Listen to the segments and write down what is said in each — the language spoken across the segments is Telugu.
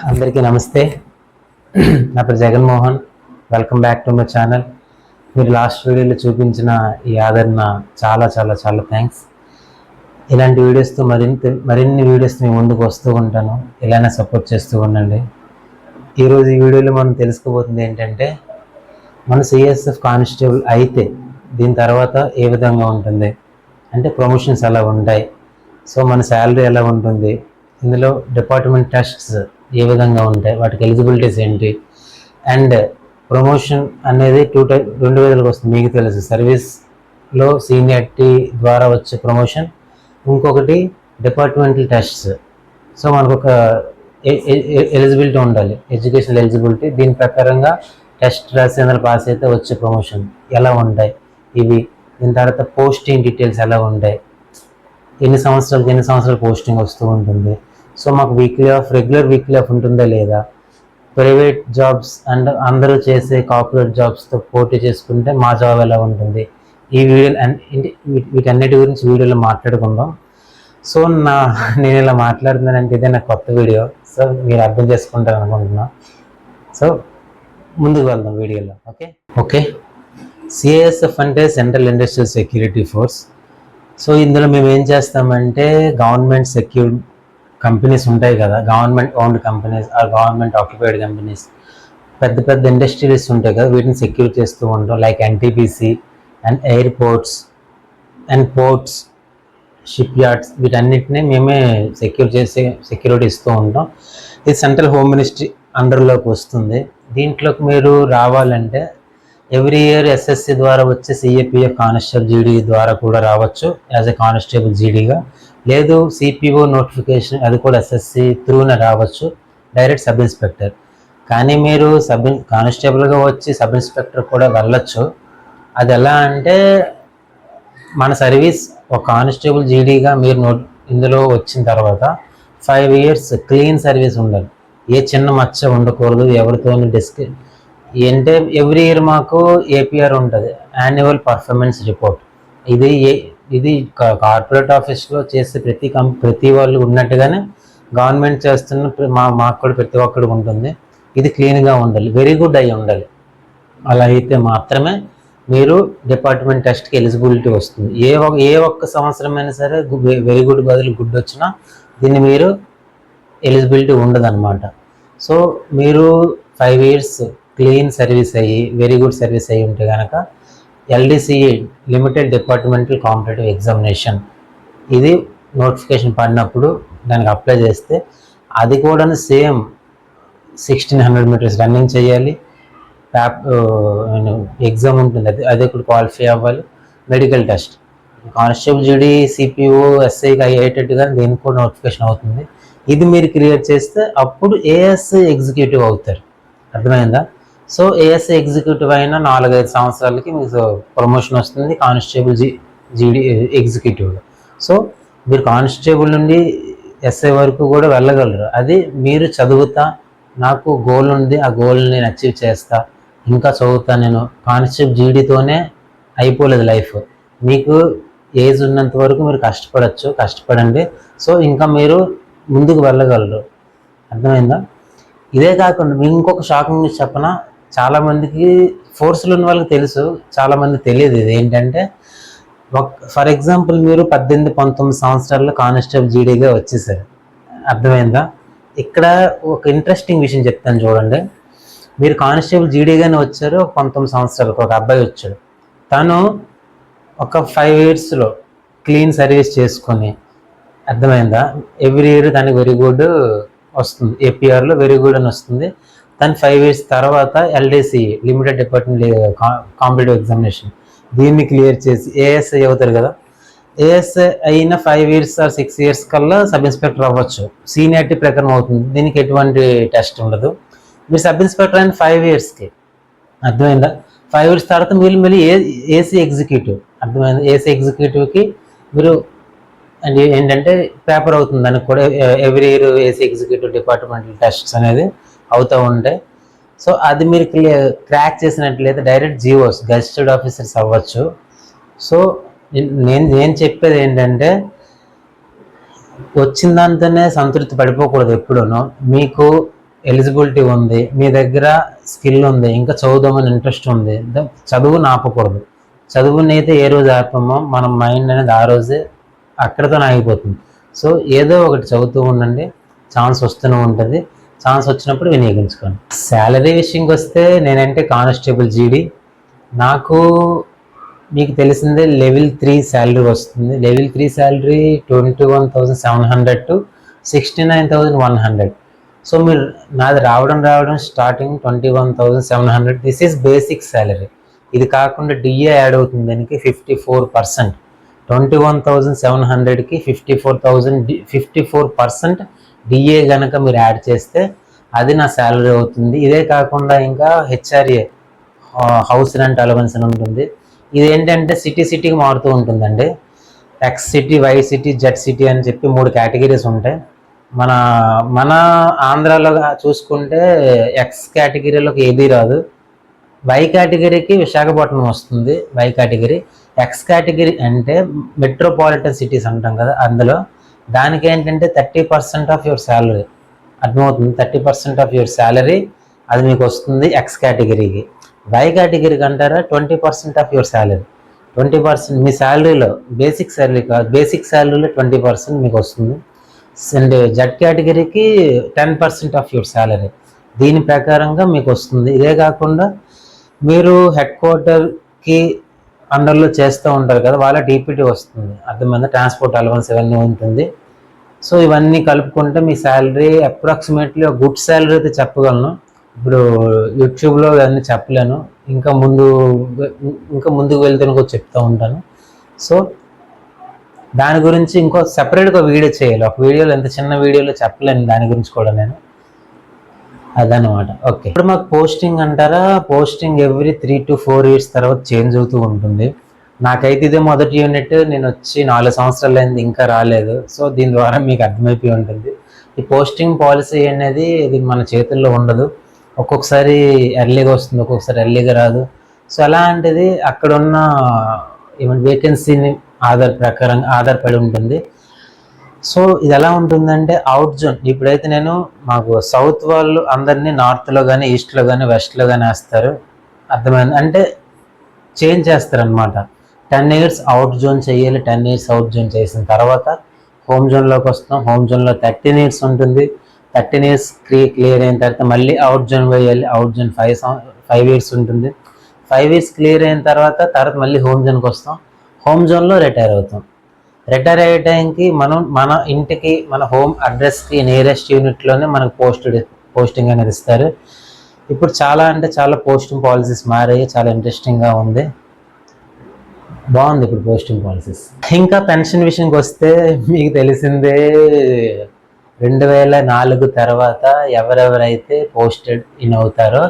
అందరికీ నమస్తే. నా పేరు Jaganmohan. Welcome back to my channel. మీరు లాస్ట్ వీడియోలో చూపించిన ఈ ఆదరణ చాలా చాలా చాలా థ్యాంక్స్. ఇలాంటి వీడియోస్తో మరిన్ని వీడియోస్ మీ ముందుకు వస్తూ ఉంటాను. ఇలానే సపోర్ట్ చేస్తూ ఉండండి. ఈరోజు ఈ వీడియోలో మనం తెలుసుకోబోతుంది ఏంటంటే, మన సిఎస్ఎఫ్ కానిస్టేబుల్ అయితే దీని తర్వాత ఏ విధంగా ఉంటుంది, అంటే ప్రమోషన్స్ ఎలా ఉంటాయి, సో మన శాలరీ ఎలా ఉంటుంది, ఇందులో డిపార్ట్మెంట్ టెస్ట్స్ ఏ విధంగా ఉంటాయి, వాటికి ఎలిజిబిలిటీస్ ఏంటి, అండ్ ప్రమోషన్ అనేది రెండు విధాలుగా వస్తుంది. మీకు తెలుసు, సర్వీస్లో సీనియారిటీ ద్వారా వచ్చే ప్రమోషన్, ఇంకొకటి డిపార్ట్మెంటల్ టెస్ట్స్. సో మనకు ఒక ఎలిజిబిలిటీ ఉండాలి, ఎడ్యుకేషనల్ ఎలిజిబిలిటీ. దీని ప్రకారంగా టెస్ట్ రాసి అందులో పాస్ అయితే వచ్చే ప్రమోషన్ ఎలా ఉంటాయి ఇవి. దీని తర్వాత పోస్టింగ్ డీటెయిల్స్ ఎలా ఉంటాయి, ఎన్ని సంవత్సరాలు పోస్టింగ్ వస్తూ ఉంటుంది, సో మాకు రెగ్యులర్ వీక్లీ ఆఫ్ ఉంటుందా లేదా, ప్రైవేట్ జాబ్స్ అండ్ అందరూ చేసే కార్పొరేట్ జాబ్స్తో పోటీ చేసుకుంటే మా జాబ్ ఎలా ఉంటుంది, ఈ వీటన్నిటి గురించి వీడియోలో మాట్లాడుకుందాం. సో నేను ఇలా మాట్లాడుతున్నానంటే ఇదే నా కొత్త వీడియో, సో మీరు అర్థం చేసుకుంటారు అనుకుంటున్నా. సో ముందుకు వెళ్దాం వీడియోలో. ఓకే సిఐఎస్ఎఫ్ అంటే central industrial security force. So ఇందులో మేము ఏం చేస్తామంటే, గవర్నమెంట్ సెక్యూర్డ్ కంపెనీస్ ఉంటాయి కదా, government owned companies or government occupied companies, పెద్ద పెద్ద ఇండస్ట్రీస్ ఉంటాయి కదా, వీటిని సెక్యూర్ చేస్తూ ఉంటాం. Like NTPC and airports and ports, ship yards, వీటన్నిటిని మేమే సెక్యూరిటీ ఇస్తూ ఉంటాం. ఇది సెంట్రల్ హోమ్ మినిస్ట్రీ అండర్లోకి వస్తుంది. దీంట్లోకి మీరు రావాలంటే ఎవ్రీ ఇయర్ ఎస్ఎస్సి ద్వారా వచ్చే సిఏపిఎఫ్ కానిస్టేబుల్ జీడీ ద్వారా కూడా రావచ్చు యాజ్ ఎ కానిస్టేబుల్ జీడీగా. లేదు సిపిఓ నోటిఫికేషన్, అది కూడా ఎస్ఎస్సి త్రూనే రావచ్చు, డైరెక్ట్ సబ్ ఇన్స్పెక్టర్. కానీ మీరు కానిస్టేబుల్గా వచ్చి సబ్ ఇన్స్పెక్టర్ కూడా వెళ్ళొచ్చు. అది ఎలా అంటే, మన సర్వీస్ ఒక కానిస్టేబుల్ జీడీగా మీరు ఇందులో వచ్చిన తర్వాత 5 years క్లీన్ సర్వీస్ ఉండాలి. ఏ చిన్న మచ్చ ఉండకూడదు, ఎవరితో అంటే ఎవ్రీ ఇయర్ మాకు ఏపీఆర్ ఉంటుంది, యాన్యువల్ పర్ఫార్మెన్స్ రిపోర్ట్. ఇది కార్పొరేట్ ఆఫీస్లో చేసే ప్రతి వాళ్ళు ఉన్నట్టుగానే గవర్నమెంట్ చేస్తున్న మాకు కూడా ప్రతి ఒక్కడికి ఉంటుంది. ఇది క్లీన్గా ఉండాలి, వెరీ గుడ్ అయి ఉండాలి. అలా అయితే మాత్రమే మీరు డిపార్ట్మెంట్ టెస్ట్కి ఎలిజిబిలిటీ వస్తుంది. ఏ ఒక్క సంవత్సరమైనా సరే వెరీ గుడ్ బదులు గుడ్ వచ్చినా దీన్ని మీరు ఎలిజిబిలిటీ ఉండదన్నమాట. సో మీరు 5 years క్లీన్ సర్వీస్ అయ్యి, వెరీ గుడ్ సర్వీస్ అయ్యి ఉంటే కనుక ఎల్డిసిఈ, లిమిటెడ్ డిపార్ట్మెంటల్ కాంపిటేటివ్ ఎగ్జామినేషన్, ఇది నోటిఫికేషన్ పడినప్పుడు దానికి అప్లై చేస్తే, అది కూడా సేమ్ 1600 meters రన్నింగ్ చేయాలి, ఎగ్జామ్ ఉంటుంది, అది కూడా క్వాలిఫై అవ్వాలి. మెడికల్ టెస్ట్, కానిస్టేబుల్ జీడీ, సిపిఓ, ఎస్ఐకి అయ్యేటట్టుగా దీనికి కూడా నోటిఫికేషన్ అవుతుంది. ఇది మీరు క్లియర్ చేస్తే అప్పుడు ఏఎస్ఐ ఎగ్జిక్యూటివ్ అవుతారు. అర్థమైందా? సో ఏఎస్ఐ ఎగ్జిక్యూటివ్ అయినా 4-5 సంవత్సరాలకి మీకు ప్రమోషన్ వస్తుంది కానిస్టేబుల్ జీడీ ఎగ్జిక్యూటివ్లో. సో మీరు కానిస్టేబుల్ నుండి ఎస్ఐ వరకు కూడా వెళ్ళగలరు. అది మీరు చదువుతా, నాకు గోల్ ఉంది, ఆ గోల్ని నేను అచీవ్ చేస్తా, ఇంకా చదువుతా, నేను కానిస్టేబుల్ జీడీతోనే అయిపోలేదు లైఫ్. మీకు ఏజ్ ఉన్నంత వరకు మీరు కష్టపడండి. సో ఇంకా మీరు ముందుకు వెళ్ళగలరు. అర్థమైందా? ఇదే కాకుండా మీకు ఇంకొక షాకింగ్ న్యూస్ చెప్పనా, చాలామందికి ఫోర్స్లో ఉన్న వాళ్ళకి తెలుసు, చాలామంది తెలియదు. ఇది ఏంటంటే, ఫర్ ఎగ్జాంపుల్ మీరు 18-19 సంవత్సరాల్లో కానిస్టేబుల్ జీడీగా వచ్చేసారు. అర్థమైందా? ఇక్కడ ఒక ఇంట్రెస్టింగ్ విషయం చెప్తాను చూడండి. మీరు కానిస్టేబుల్ జీడీగానే వచ్చారు, 19 సంవత్సరాలకు ఒక అబ్బాయి వచ్చాడు. తను ఒక 5 yearsలో క్లీన్ సర్వీస్ చేసుకొని, అర్థమైందా, ఎవ్రీ ఇయర్ దానికి వెరీ గుడ్ వస్తుంది, ఏపీఆర్లో వెరీ గుడ్ అని వస్తుంది. దాని 5 years తర్వాత LDC, limited department competitive examination, దీన్ని క్లియర్ చేసి ఏఎస్ఐ అవుతారు కదా. ఏఎస్ఐ అయిన 5 years or 6 years కల్లా సబ్ ఇన్స్పెక్టర్ అవ్వచ్చు, సీనియారిటీ ప్రకారం అవుతుంది. దీనికి ఎటువంటి టెస్ట్ ఉండదు. మీరు సబ్ ఇన్స్పెక్టర్ అయిన 5 yearsకి, అర్థమైందా, 5 years తర్వాత మీరు మళ్ళీ ఏసీ ఎగ్జిక్యూటివ్, అర్థమైందా, ఏసీ ఎగ్జిక్యూటివ్కి మీరు అండ్ ఏంటంటే పేపర్ అవుతుంది. దానికి కూడా every year AC executive departmental tests అనేది అవుతూ ఉంటాయి. సో అది మీరు క్రాక్ చేసినట్లయితే డైరెక్ట్ జీఓస్, గెజిటెడ్ ఆఫీసర్స్ అవ్వచ్చు. సో నేను చెప్పేది ఏంటంటే, వచ్చిన దాంతోనే సంతృప్తి పడిపోకూడదు ఎప్పుడూనూ. మీకు ఎలిజిబిలిటీ ఉంది, మీ దగ్గర స్కిల్ ఉంది, ఇంకా చదువుదామని ఇంట్రెస్ట్ ఉంది, చదువుని ఆపకూడదు. చదువుని అయితే ఏ రోజు ఆపమో మన మైండ్ అనేది ఆ రోజే అక్కడితో ఆగిపోతుంది. సో ఏదో ఒకటి చదువుతూ ఉండండి, ఛాన్స్ వస్తూనే ఉంటుంది. ఛాన్స్ వచ్చినప్పుడు వినియోగించుకోండి. శాలరీ విషయంకి వస్తే నేనంటే కానిస్టేబుల్ జీడీ, నాకు మీకు తెలిసిందే లెవెల్ 3 శాలరీ వస్తుంది. Level 3 salary 21,700 to 69,100. సో మీరు నాది రావడం starting 21,700. This is basic salary. ఇది కాకుండా డిఏ యాడ్ అవుతుంది దానికి 54%. 21,700కి 54% డిఏ కనుక మీరు యాడ్ చేస్తే అది నా శాలరీ అవుతుంది. ఇదే కాకుండా ఇంకా హెచ్ఆర్ఏ, హౌస్ రెంట్ అలవెన్స్ అని ఉంటుంది. ఇది ఏంటంటే సిటీకి మారుతూ ఉంటుందండి. X city, Y city, Z city అని చెప్పి 3 కేటగిరీస్ ఉంటాయి. మన ఆంధ్రాలో చూసుకుంటే ఎక్స్ కేటగిరీలోకి ఏదీ రాదు. వై కేటగిరీకి విశాఖపట్నం వస్తుంది. Why category. ఎక్స్ కేటగిరీ అంటే మెట్రోపాలిటన్ సిటీస్ అంటాం కదా, అందులో దానికి ఏంటంటే 30% ఆఫ్ యువర్ శాలరీ, అర్థమవుతుంది, 30% ఆఫ్ యువర్ శాలరీ అది మీకు వస్తుంది ఎక్స్ కేటగిరీకి. వై కేటగిరీకి అంటారా 20% ఆఫ్ యువర్ శాలరీ. 20% మీ శాలరీలో, బేసిక్ శాలరీ కాదు, బేసిక్ శాలరీలో 20% మీకు వస్తుంది. అండ్ జెడ్ కేటగిరీకి 10% ఆఫ్ యువర్ శాలరీ దీని ప్రకారంగా మీకు వస్తుంది. ఇదే కాకుండా మీరు హెడ్ క్వార్టర్కి అండర్లో చేస్తూ ఉంటారు కదా, వాళ్ళ డీపీటీ వస్తుంది, అర్థమైందా, ట్రాన్స్పోర్ట్ అలవెన్స్ ఇవన్నీ ఉంటుంది. సో ఇవన్నీ కలుపుకుంటే మీ శాలరీ అప్రాక్సిమేట్లీ ఒక గుడ్ శాలరీ అయితే చెప్పగలను. ఇప్పుడు యూట్యూబ్లో ఇవన్నీ చెప్పలేను, ఇంకా ముందుకు వెళ్తే కూడా చెప్తూ ఉంటాను. సో దాని గురించి ఇంకో సెపరేట్గా వీడియో చేయాలి. ఒక వీడియోలో, ఎంత చిన్న వీడియోలో చెప్పలేను దాని గురించి కూడా నేను, అదనమాట. ఓకే, ఇప్పుడు మాకు పోస్టింగ్ అంటారా, పోస్టింగ్ ఎవ్రీ 3 to 4 years తర్వాత చేంజ్ అవుతూ ఉంటుంది. నాకైతే ఇదే మొదటి యూనిట్, నేను వచ్చి 4 సంవత్సరాలు అయింది, ఇంకా రాలేదు. సో దీని ద్వారా మీకు అర్థమైపోయి ఉంటుంది. ఈ పోస్టింగ్ పాలసీ అనేది ఇది మన చేతుల్లో ఉండదు. ఒక్కొక్కసారి ఎర్లీగా వస్తుంది, ఒక్కొక్కసారి ఎర్లీగా రాదు. సో అలాంటిది అక్కడ ఉన్న వేకెన్సీని ఆధారపడి ఉంటుంది. సో ఇది ఎలా ఉంటుందంటే అవుట్ జోన్, ఇప్పుడైతే నేను మాకు సౌత్ వాళ్ళు అందరినీ నార్త్లో కానీ, ఈస్ట్లో కానీ, వెస్ట్లో కానీ వేస్తారు, అర్థమైంది, అంటే చేంజ్ చేస్తారనమాట. 10 years అవుట్ జోన్ చేయాలి. 10 years అవుట్ జోన్ చేసిన తర్వాత హోమ్ జోన్లోకి వస్తాం. హోమ్ జోన్లో 13 years ఉంటుంది. 13 years క్లియర్ అయిన తర్వాత మళ్ళీ అవుట్ జోన్ వేయాలి. అవుట్ జోన్ 5 years ఉంటుంది. 5 years క్లియర్ అయిన తర్వాత మళ్ళీ హోమ్ జోన్కి వస్తాం. హోమ్ జోన్లో రిటైర్ అవుతాం. రిటైర్ అయ్యే టైంకి మన ఇంటికి, మన హోమ్ అడ్రస్కి నియరెస్ట్ యూనిట్లోనే మనకు పోస్టింగ్ అనేది ఇస్తారు. ఇప్పుడు చాలా పోస్టింగ్ పాలసీస్ మారాయి, చాలా ఇంట్రెస్టింగ్గా ఉంది, బాగుంది ఇప్పుడు పోస్టింగ్ పాలసీస్. ఇంకా పెన్షన్ విషయంకి వస్తే మీకు తెలిసిందే, 2004 తర్వాత ఎవరెవరైతే పోస్టెడ్ ఇన్ అవుతారో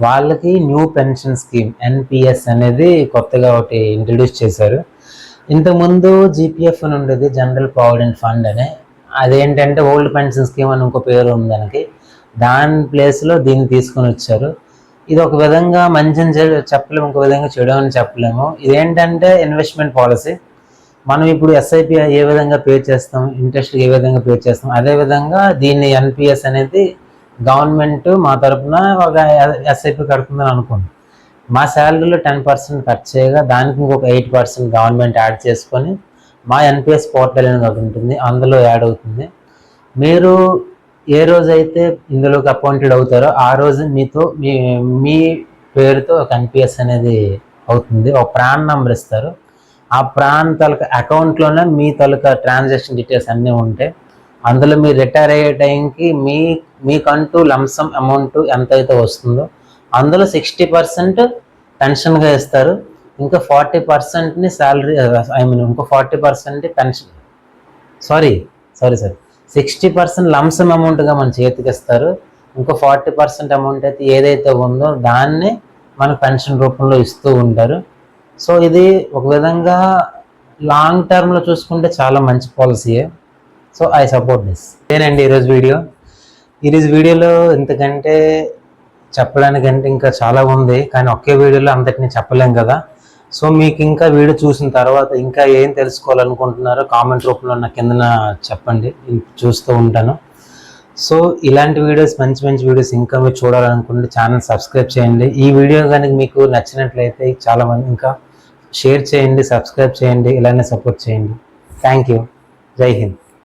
వాళ్ళకి న్యూ పెన్షన్ స్కీమ్ ఎన్పిఎస్ అనేది కొత్తగా ఒకటి ఇంట్రడ్యూస్ చేశారు. ఇంతకుముందు జీపీఎఫ్ అని ఉండేది, జనరల్ ప్రావిడెంట్ ఫండ్ అని. అదేంటంటే ఓల్డ్ పెన్షన్ స్కీమ్ అని ఇంకో పేరు ఉంది దానికి. దాని ప్లేస్లో దీన్ని తీసుకొని వచ్చారు. ఇది ఒక విధంగా మంచిని చెప్పలేము, ఇంకో విధంగా చెడు అని చెప్పలేము. ఇదేంటంటే ఇన్వెస్ట్మెంట్ పాలసీ. మనం ఇప్పుడు ఎస్ఐపి ఏ విధంగా పే చేస్తాం, ఇంట్రెస్ట్ ఏ విధంగా పే చేస్తాం, అదేవిధంగా దీన్ని ఎన్పిఎస్ అనేది గవర్నమెంట్ మా తరఫున ఒక ఎస్ఐపి కడుతుందని అనుకోండి. మా శాలరీలో 10% కట్ చేయగా దానికి ఇంకొక 8% గవర్నమెంట్ యాడ్ చేసుకొని మా ఎన్పిఎస్ పోర్టల్ అనేది ఒకటి ఉంటుంది, అందులో యాడ్ అవుతుంది. మీరు ఏ రోజైతే ఇందులోకి అపాయింటెడ్ అవుతారో ఆ రోజు మీ పేరుతో ఒక ఎన్పిఎస్ అనేది అవుతుంది. ఒక ప్రాన్ నెంబర్ ఇస్తారు. ఆ ప్రాన్ తాలూకా అకౌంట్లోనే మీ తాలూకా ట్రాన్సాక్షన్ డీటెయిల్స్ అన్నీ ఉంటాయి. అందులో మీరు రిటైర్ అయ్యే టైంకి మీకంటూ లంసమ్ అమౌంట్ ఎంతైతే వస్తుందో అందులో 60% పెన్షన్గా ఇస్తారు. ఇంకా 40%ని శాలరీ, ఇంకో 40% పెన్షన్, సారీ 60% లంసమ్ అమౌంట్గా మన చేతికి ఇస్తారు. ఇంకో 40% అమౌంట్ అయితే ఏదైతే ఉందో దాన్ని మనకు పెన్షన్ రూపంలో ఇస్తూ ఉంటారు. సో ఇది ఒక విధంగా లాంగ్ టర్మ్లో చూసుకుంటే చాలా మంచి పాలసీయే. So I support this. ఇదేనండి ఈరోజు వీడియోలో ఇంతకంటే చెప్పడానికంటే ఇంకా చాలా ఉంది, కానీ ఒకే వీడియోలో అంతటిని చెప్పలేం కదా. సో మీకు ఇంకా వీడియో చూసిన తర్వాత ఇంకా ఏం తెలుసుకోవాలనుకుంటున్నారో కామెంట్ రూపంలో నా కిందన చెప్పండి, చూస్తూ ఉంటాను. సో ఇలాంటి వీడియోస్, మంచి మంచి వీడియోస్ ఇంకా మీరు చూడాలనుకుంటే ఛానల్ సబ్స్క్రైబ్ చేయండి. ఈ వీడియో కనుక మీకు నచ్చినట్లయితే చాలామంది ఇంకా షేర్ చేయండి, సబ్స్క్రైబ్ చేయండి, ఇలానే సపోర్ట్ చేయండి. Thank you. జై హింద్.